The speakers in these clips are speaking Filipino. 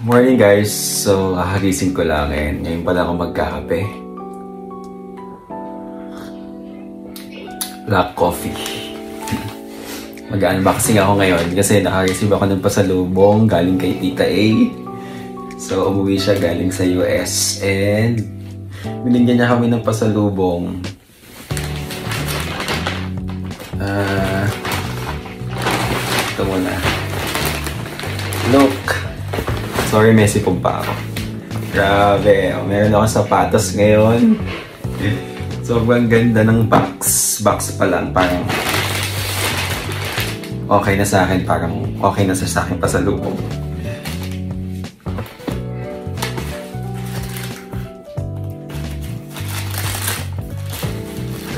Morning guys! So, hagising ko lang ngayon pala ako magkakape. Black coffee. Mag-unboxing ako ngayon kasi nakareceive ako ng pasalubong galing kay Tita A. So, umuwi siya galing sa US and binigyan niya kami ng pasalubong. Ito muna. Look! Sorry, messy po pa ako. Grabe, meron akong sapatos ngayon. Sobrang ganda ng box. Box pa lang, parang okay na sa akin. Parang okay na sa akin pasalubong.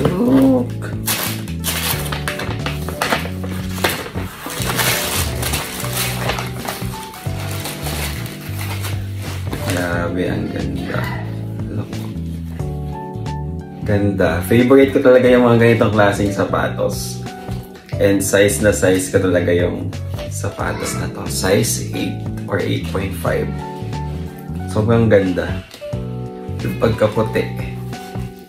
Look! Grabe, ang ganda. Look. Ganda. Favorite ko talaga yung mga ganitong klaseng sapatos. And size na size ko talaga yung sapatos na to. Size 8 or 8.5. Sobrang ganda. Yung pagkaputi.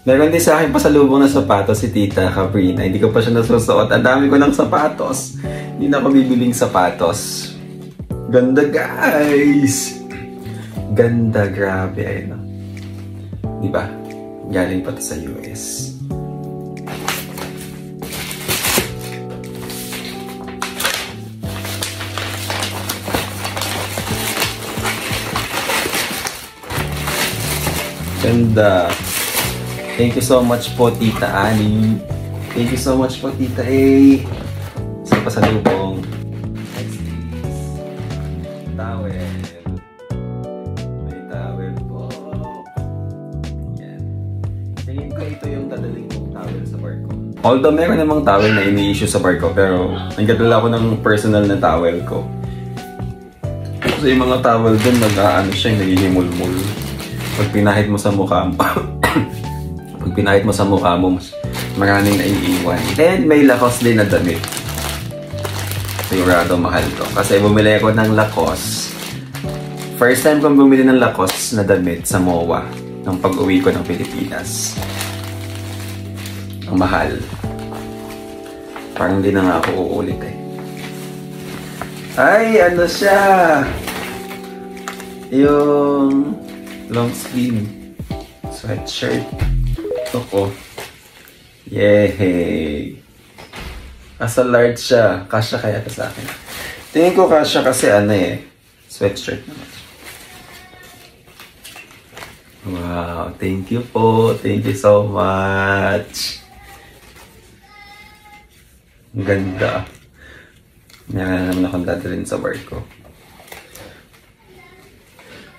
Meron din sa akin pasalubong na sapatos si Tita Caprina. Hindi ko pa siya nasusuot. Ang dami ko ng sapatos. Hindi na ako bibiling sapatos. Ganda, guys! Ganda, grabe, ayun. Diba? Galing pa to sa US. Ganda. Thank you so much po, Tita Annie. Thank you so much po, Tita A. Sa pasalubong. Towel. Ito yung dadaling kong towel sa bar ko. Although meron namang towel na ini-issue sa bar ko, pero nagdadala ako ng personal na towel ko. Kasi yung mga towel dun, nag-aano siya, nagiging mulmul. Pag pinahid mo sa mukha mo, pag pinahid mo sa mukha mo, maraming naiiwan. And may Lacoste din na damit. Sigurado mahal to. Kasi bumili ako ng Lacoste. First time kong bumili ng Lacoste na damit sa MOA nung pag-uwi ko ng Pilipinas. Ang mahal. Parang hindi na nga ako uulit eh. Ay, ano siya? Yung long sleeve sweatshirt. Ito ko. Yehey! Asa large siya. Kasya kaya ito sa akin. Tingin ko kasya kasi ano eh. Sweatshirt naman. Wow, thank you po. Thank you so much. Ang ganda. Meron naman akong dadalhin sa bar ko.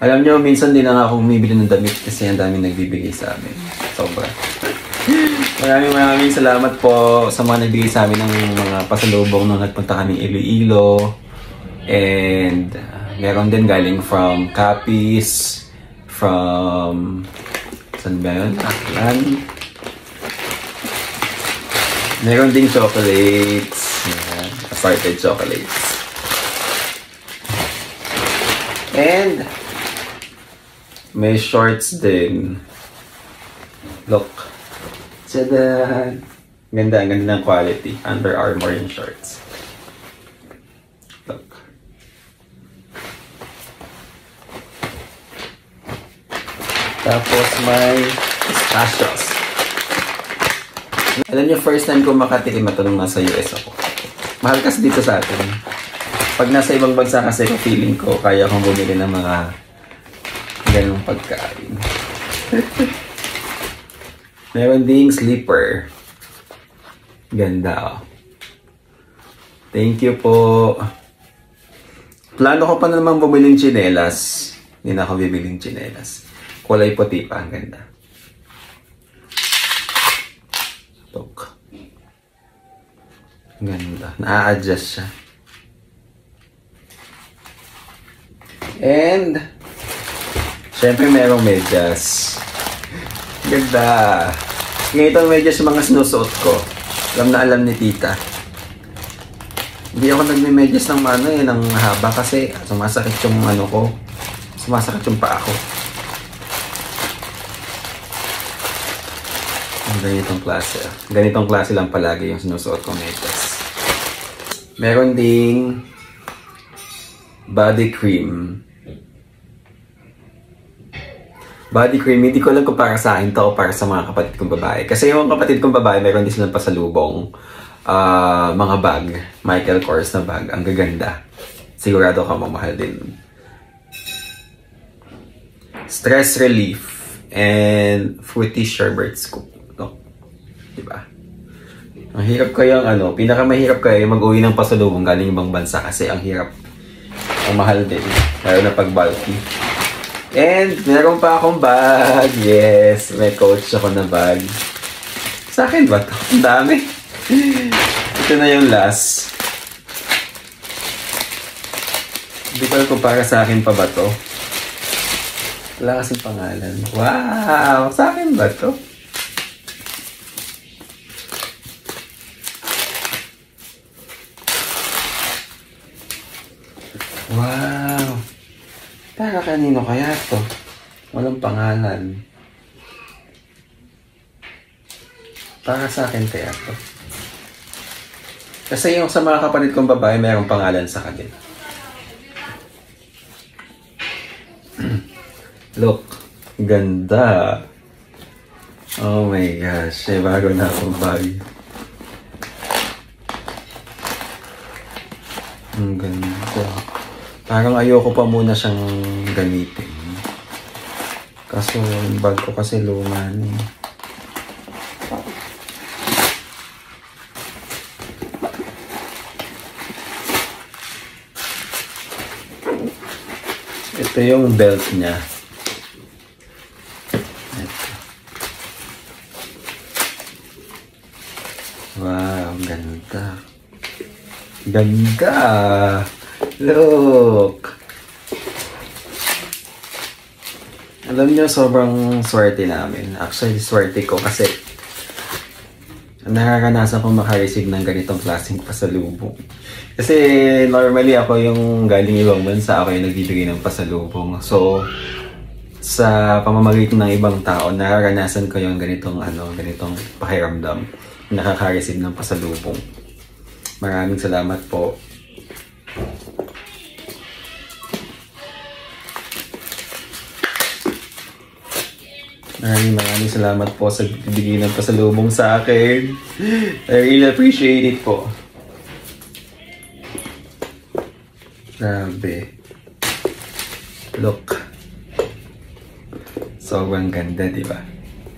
Alam nyo, minsan din na nga akong bumibili ng damit kasi ang daming nagbibigay sa amin. Sobra. Maraming salamat po sa mga nagbigay sa amin ng mga pasalubong nung nagpunta kaming Iloilo. And meron din galing from Capiz. From saan ba yun? Aklan. Meron ding chocolates. Ayan. Assorted chocolates. And may shorts din. Look. Tadaan! Ganda, ang ganda ng quality. Under Armour yung shorts. Look. Tapos may pistachios. Alam niyo, first time ko makatikim ito nung nasa US ako. Mahal kasi dito sa atin. Pag nasa ibang bansa kasi ko, feeling ko, kaya kong bumili ng mga ganong pagkain. Meron ding slipper. Ganda, oh. Thank you po. Plano ko pa naman bumiling tsinelas. Hindi na ako bibiling tsinelas. Kulay puti pa, ang ganda. Look. Ganda. Na-adjust siya. And syempre merong medyas. Ganda. Ngayon itong medyas yung mga sinusuot ko. Alam na alam ni Tita. Hindi ako nagme-medyas ng ano eh, ng haba kasi sumasakit yung ano ko, Sumasakit yung paa ko. Ganitong klase lang palagi yung sinusuot kong medyas. Meron ding body cream. Body cream, hindi ko alam kung para sa akin to o para sa mga kapatid kong babae. Kasi yung kapatid kong babae, meron din silang pasalubong mga bag. Michael Kors na bag. Ang gaganda. Sigurado ka mamahal din. Stress relief and fruity sherbet scoop. No? Diba? Ang hirap kayang pinakamahirap kayo mag-uwi ng pasalubong galing ibang bansa kasi ang hirap. Ang mahal din. Lalo na pag bulky. And meron pa akong bag. Yes, may Coach ako na bag. Sa akin ba ito? Ang dami. Ito na yung last. Hindi ko alam kung para sa akin pa ba ito. Wala kasing pangalan. Wow! Sa akin ba ito? Wow! Para kanino kaya to? Walang pangalan. Para sa akin kaya to. Kasi yung sa mga kapatid kong babae, mayroong pangalan sa kanila. Look, ganda. Oh my gosh, may bago na akong bag. Ang ganda. Parang ayoko pa muna siyang gamitin. Kaso yung bag ko kasi luma na eh. Ito yung belt niya. Ito. Wow, ganda. Ganda! Look! Alam niyo, sobrang swerte namin. Actually, swerte ko kasi nakakanasan ko makareceive ng ganitong klaseng pasalubong. Kasi normally ako yung galing ibang bansa, ako yung nagbibigay ng pasalubong. So, sa pamamagitan ng ibang tao, nakakanasan ko yung ganitong pakiramdam. Nakaka-receive ng pasalubong. Maraming salamat po. Maraming salamat po sa bibigay ng pasalubong sa akin. I really appreciate it po. Grabe. Look. Sobrang ganda, di ba?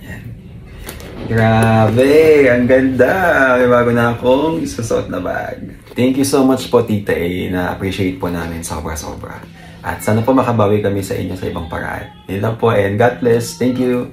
Yan. Grabe! Ang ganda! May bago na akong isusuot na bag. Thank you so much po, Tita A. Na-appreciate po namin sobra-sobra. At sana po makabawi kami sa inyo sa ibang paraan. Yun lang po and God bless. Thank you!